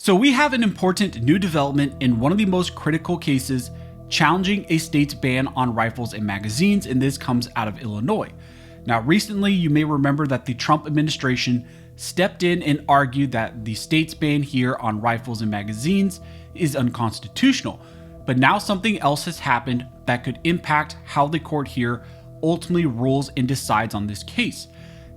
So we have an important new development in one of the most critical cases challenging a state's ban on rifles and magazines, and this comes out of Illinois. Now, recently, you may remember that the Trump administration stepped in and argued that the state's ban here on rifles and magazines is unconstitutional. But now something else has happened that could impact how the court here ultimately rules and decides on this case.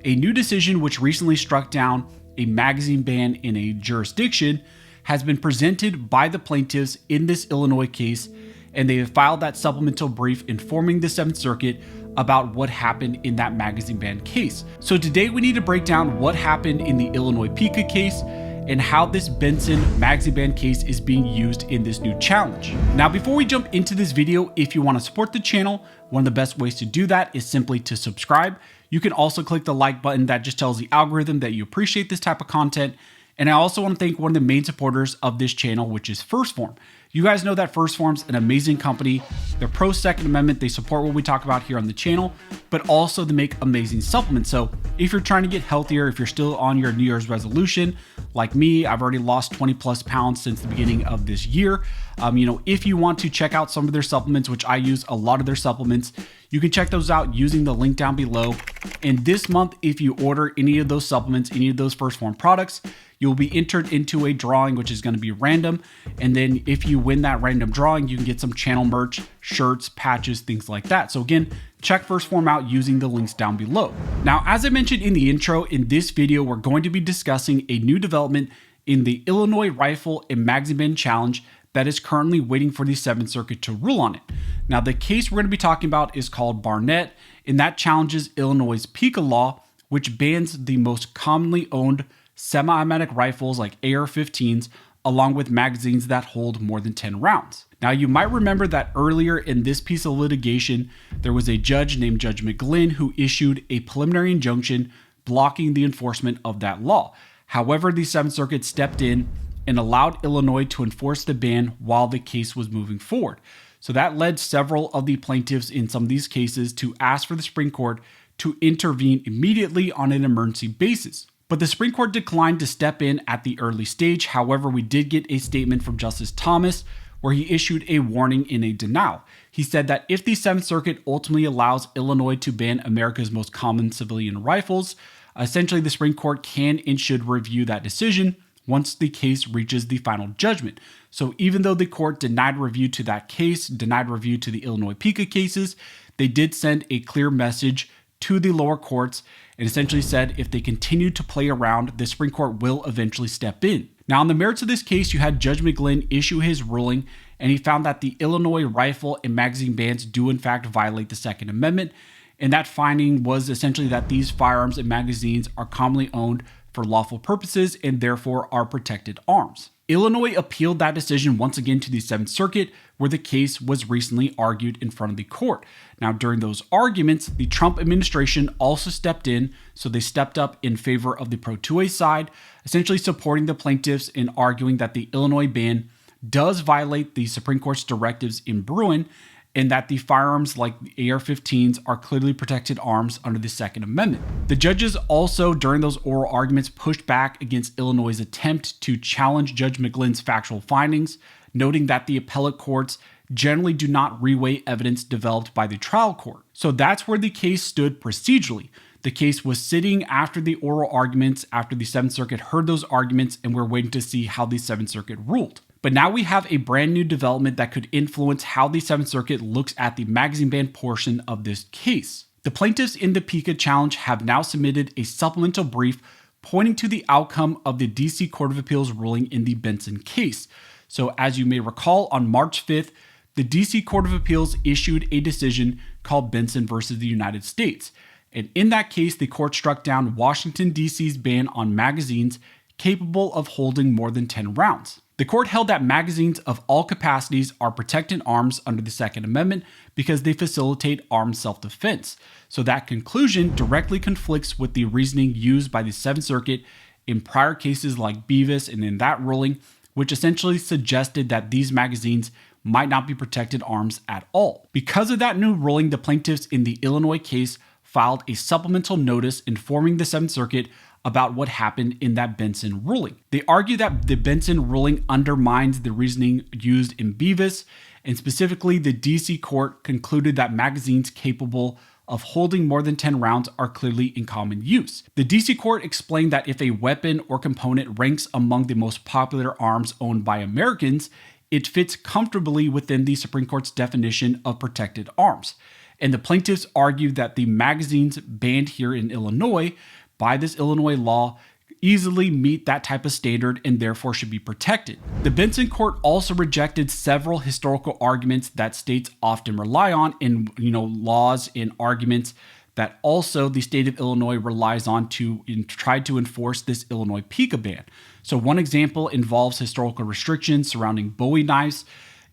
A new decision which recently struck down a magazine ban in a jurisdiction has been presented by the plaintiffs in this Illinois case, and they have filed that supplemental brief informing the 7th Circuit about what happened in that magazine ban case. So today we need to break down what happened in the Illinois PICA case and how this Benson magazine ban case is being used in this new challenge. Now, before we jump into this video, if you want to support the channel, one of the best ways to do that is simply to subscribe. You can also click the like button. That just tells the algorithm that you appreciate this type of content. And I also want to thank one of the main supporters of this channel, which is 1st Phorm. You guys know that 1st Phorm's an amazing company. They're pro Second Amendment. They support what we talk about here on the channel, but also they make amazing supplements. So if you're trying to get healthier, if you're still on your New Year's resolution, like me, I've already lost 20+ pounds since the beginning of this year. If you want to check out some of their supplements, which I use a lot of their supplements, you can check those out using the link down below. And this month, if you order any of those supplements, any of those 1st Phorm products, you'll be entered into a drawing, which is going to be random. And then if you win that random drawing, you can get some channel merch, shirts, patches, things like that. So again, check 1st Phorm out using the links down below. Now, as I mentioned in the intro, in this video, we're going to be discussing a new development in the Illinois Rifle and Magazine Ban Challenge that is currently waiting for the 7th Circuit to rule on it. Now, the case we're going to be talking about is called Barnett, and that challenges Illinois' PICA law, which bans the most commonly owned semi-automatic rifles like AR-15s, along with magazines that hold more than 10 rounds. Now, you might remember that earlier in this piece of litigation, there was a judge named Judge McGlynn who issued a preliminary injunction blocking the enforcement of that law. However, the 7th Circuit stepped in and allowed Illinois to enforce the ban while the case was moving forward. So that led several of the plaintiffs in some of these cases to ask for the Supreme Court to intervene immediately on an emergency basis. But the Supreme Court declined to step in at the early stage. However, we did get a statement from Justice Thomas where he issued a warning in a denial. He said that if the 7th Circuit ultimately allows Illinois to ban America's most common civilian rifles, essentially the Supreme Court can and should review that decision once the case reaches the final judgment. So even though the court denied review to that case, denied review to the Illinois PICA cases, they did send a clear message to the lower courts and essentially said if they continue to play around, the Supreme Court will eventually step in. Now, on the merits of this case, you had Judge McGlynn issue his ruling, and he found that the Illinois rifle and magazine bans do in fact violate the Second Amendment. And that finding was essentially that these firearms and magazines are commonly owned for lawful purposes and therefore are protected arms. Illinois appealed that decision once again to the 7th Circuit, where the case was recently argued in front of the court. Now, during those arguments, the Trump administration also stepped in, so they stepped up in favor of the Pro-2A side, essentially supporting the plaintiffs in arguing that the Illinois ban does violate the Supreme Court's directives in Bruin, and that the firearms like the AR-15s are clearly protected arms under the Second Amendment. The judges also, during those oral arguments, pushed back against Illinois' attempt to challenge Judge McGlynn's factual findings, noting that the appellate courts generally do not reweigh evidence developed by the trial court. So that's where the case stood procedurally. The case was sitting after the oral arguments, after the 7th Circuit heard those arguments, and we're waiting to see how the 7th Circuit ruled. But now we have a brand new development that could influence how the 7th Circuit looks at the magazine ban portion of this case. The plaintiffs in the PICA challenge have now submitted a supplemental brief pointing to the outcome of the DC Court of Appeals ruling in the Benson case. So as you may recall, on March 5th, the DC Court of Appeals issued a decision called Benson versus the United States. And in that case, the court struck down Washington, D.C.'s ban on magazines capable of holding more than 10 rounds. The court held that magazines of all capacities are protected arms under the Second Amendment because they facilitate armed self-defense. So that conclusion directly conflicts with the reasoning used by the 7th Circuit in prior cases like Bevis and in that ruling, which essentially suggested that these magazines might not be protected arms at all. Because of that new ruling, the plaintiffs in the Illinois case filed a supplemental notice informing the 7th Circuit about what happened in that Benson ruling. They argue that the Benson ruling undermines the reasoning used in Bevis, and specifically the DC court concluded that magazines capable of holding more than 10 rounds are clearly in common use. The DC court explained that if a weapon or component ranks among the most popular arms owned by Americans, it fits comfortably within the Supreme Court's definition of protected arms. And the plaintiffs argued that the magazines banned here in Illinois by this Illinois law easily meet that type of standard and therefore should be protected. The Benson court also rejected several historical arguments that states often rely on in laws and arguments that also the state of Illinois relies on to try to enforce this Illinois Pica ban. So one example involves historical restrictions surrounding Bowie knives.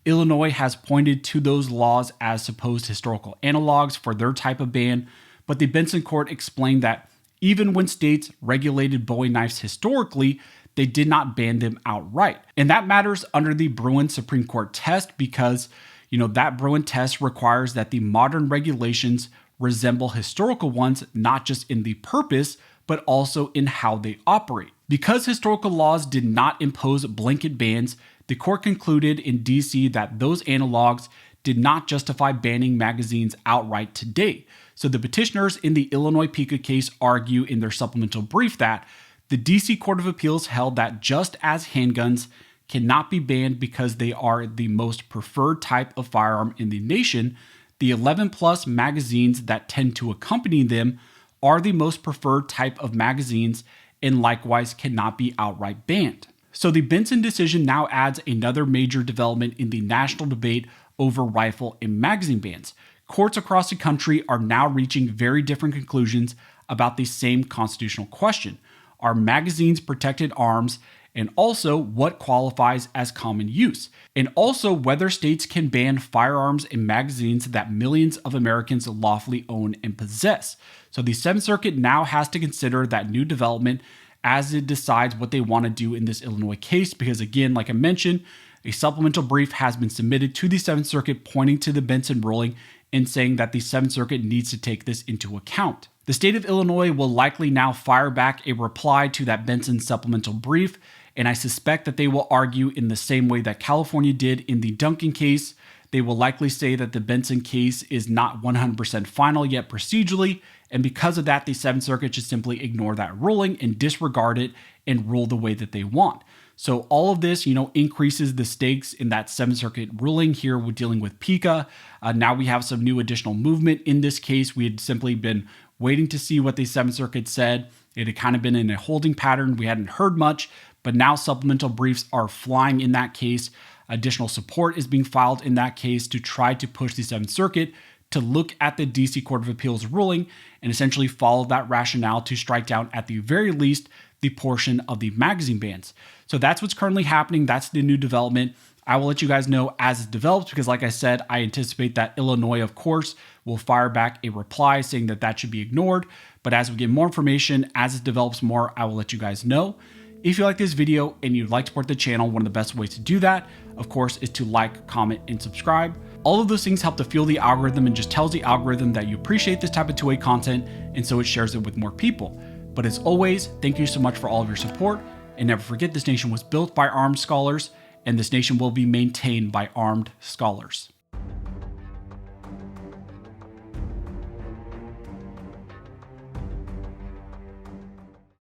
Illinois has pointed to those laws as supposed historical analogs for their type of ban, but the Benson court explained that even when states regulated Bowie knives historically, they did not ban them outright. And that matters under the Bruen Supreme Court test because, that Bruen test requires that the modern regulations resemble historical ones, not just in the purpose, but also in how they operate. Because historical laws did not impose blanket bans, the court concluded in DC that those analogs did not justify banning magazines outright today. So the petitioners in the Illinois Pica case argue in their supplemental brief that the DC Court of Appeals held that just as handguns cannot be banned because they are the most preferred type of firearm in the nation, the 11 plus magazines that tend to accompany them are the most preferred type of magazines and likewise cannot be outright banned. So the Benson decision now adds another major development in the national debate over rifle and magazine bans. Courts across the country are now reaching very different conclusions about the same constitutional question. Are magazines protected arms? And also what qualifies as common use? And also whether states can ban firearms and magazines that millions of Americans lawfully own and possess. So the Seventh Circuit now has to consider that new development as it decides what they want to do in this Illinois case, because again, like I mentioned, a supplemental brief has been submitted to the Seventh Circuit pointing to the Benson ruling and saying that the Seventh Circuit needs to take this into account. The state of Illinois will likely now fire back a reply to that Benson supplemental brief, and I suspect that they will argue in the same way that California did in the Duncan case. They will likely say that the Benson case is not 100% final yet procedurally, and because of that, the Seventh Circuit should simply ignore that ruling and disregard it and rule the way that they want. So all of this, increases the stakes in that Seventh Circuit ruling here with dealing with Pica. Now we have some new additional movement in this case. We had simply been waiting to see what the Seventh Circuit said. It had kind of been in a holding pattern. We hadn't heard much, but now supplemental briefs are flying in that case. Additional support is being filed in that case to try to push the Seventh Circuit to look at the DC Court of Appeals ruling and essentially follow that rationale to strike down at the very least the portion of the magazine bans. So that's what's currently happening. That's the new development. I will let you guys know as it develops because like I said, I anticipate that Illinois, of course, will fire back a reply saying that that should be ignored. But as we get more information, as it develops more, I will let you guys know. If you like this video and you'd like to support the channel, one of the best ways to do that, of course, is to like, comment, and subscribe. All of those things help to fuel the algorithm and just tells the algorithm that you appreciate this type of two-way content, and so it shares it with more people. But as always, thank you so much for all of your support, and never forget this nation was built by armed scholars, and this nation will be maintained by armed scholars.